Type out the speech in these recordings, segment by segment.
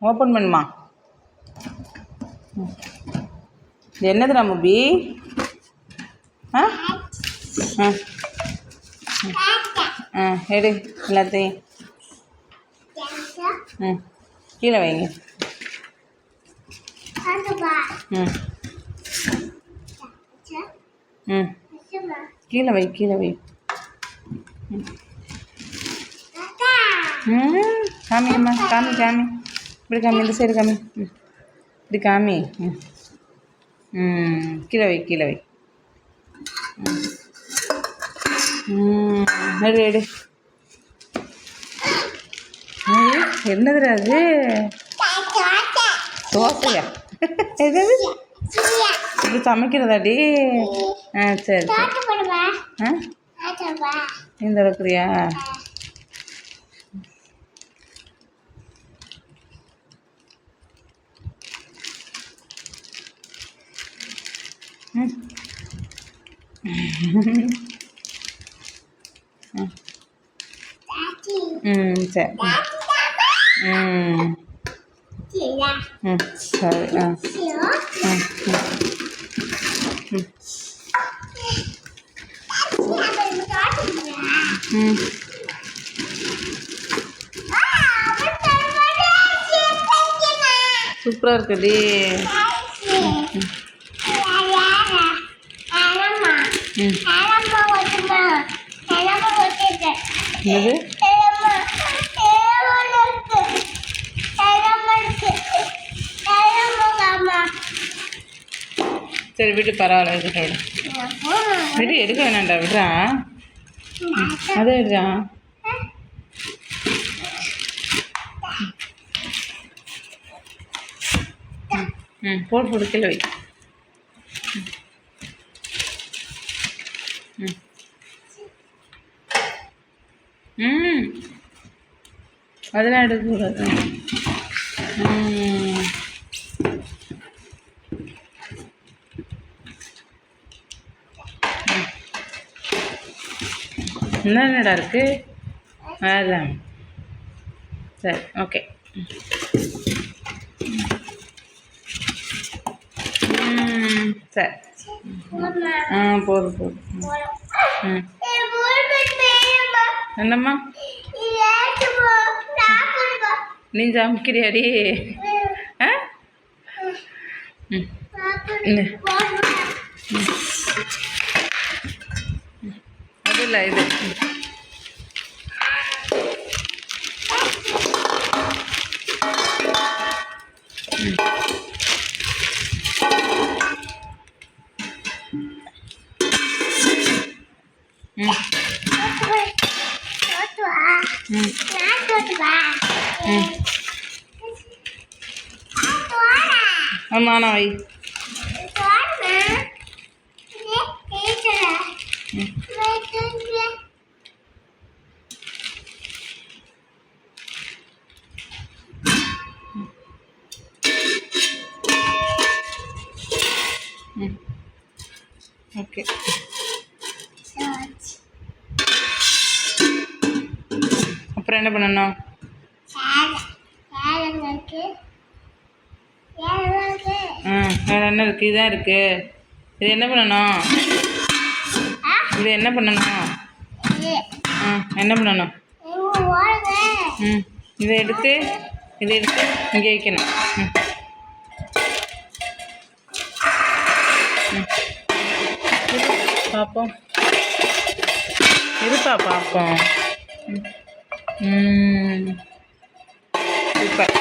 Open பண்ணுமா. இது என்னதுடா முபி? ஆ ஆ ஆ எடு எல்லாத்தையும். ம் கீழே வைங்க. ம் ம் கீழே வை கீழே வை. காமிங்கம்மா, காமி காமி, இப்படி காமி, இந்த சைடு காமி. ம் இப்படி காமி. கீழே வை கீழே வை. எடு எடு. என்னதுடா அது? தோசையா? எது இப்படி சமைக்கிறதாடி? ஆ சரி சரி. ஆ இந்த இருக்கிறியா? சரி. சரி. சூப்பராக இருக்குடி. இது சரி விட்டு, பரவாயில்ல இருக்கட்டும். விடு எடுக்க வேணாண்டா, விடுறா. அதே விடுறா. போடு போடு கீழே வை. அதெல்லாம் எடுக்கக்கூடாது. என்னடா இருக்கு? அதான் சரி ஓகே. சரி. போதும் போதும். என்னம்மா நீ சமைக்கிறியாடி? ஆ அது இல்லை இது. ஆமாண்ணா வை. ஓகே. அப்புறம் என்ன பண்ணணும்? வேறு என்ன இருக்குது? இதான் இருக்குது. இது என்ன பண்ணணும்? இது என்ன பண்ணணும்? என்ன பண்ணணும்? இதை எடுத்து இங்கே வைக்கணும். பார்ப்போம், இருப்பா பார்ப்போம். சூப்பர்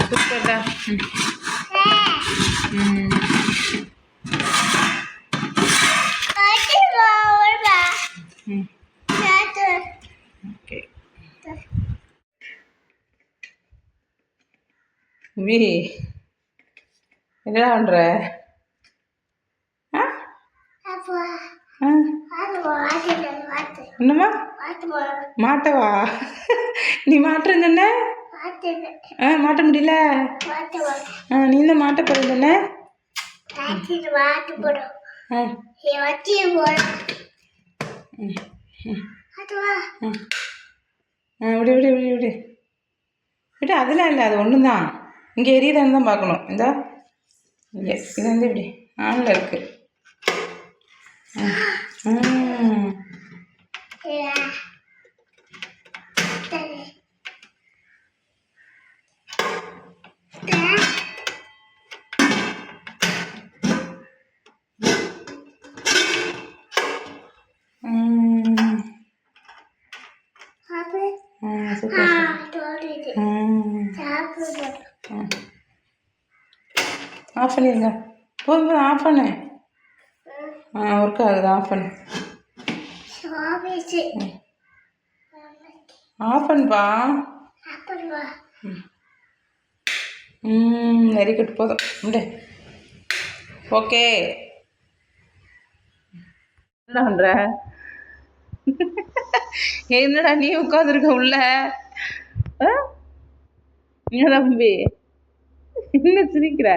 சூப்பர்டா. ஓகே. வி என்னடா பண்ணுற? என்னம்மா மாட்டவா? நீ மாட்டுறேன்னு சொன்ன? மாட்ட முடியல. நீ தான் மாட்ட போகிறேன்னு சொன்ன. விடு விடு விடு விடு விடு. அதெல்லாம் இல்லை, அது ஒன்று தான். இங்கே எரியுதான்னு தான் பார்க்கணும். இந்தா இங்கே இது வந்து இப்படி ஆனில் இருக்குது. ஆஃப் பண்ணிடுங்க. போதும் ஆஃப் பண்ணு. ஒர்க் ஆகுது, ஆஃப் பண்ணு. ஆஃப் பண்ணுப்பா. Very good. போதும் உண்டு. ஓகே. என்ன பண்ணுற? என்னடா நீ உட்காந்துருக்க உள்ள? என்ன தம்பி என்ன சிரிக்கிற?